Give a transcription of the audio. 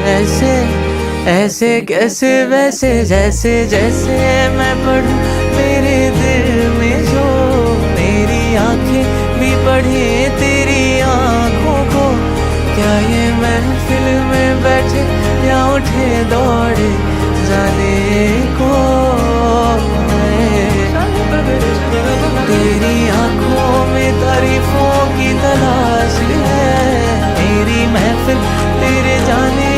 ऐसे ऐसे कैसे वैसे जैसे जैसे मैं पढ़ूं मेरे दिल में जो मेरी आंखें भी पढ़े तेरी आंखों को। क्या ये महफिल में बैठे या उठे दौड़े जाने को है। तेरी आंखों में तारीफों की तलाश है, मेरी महफिल तेरे जाने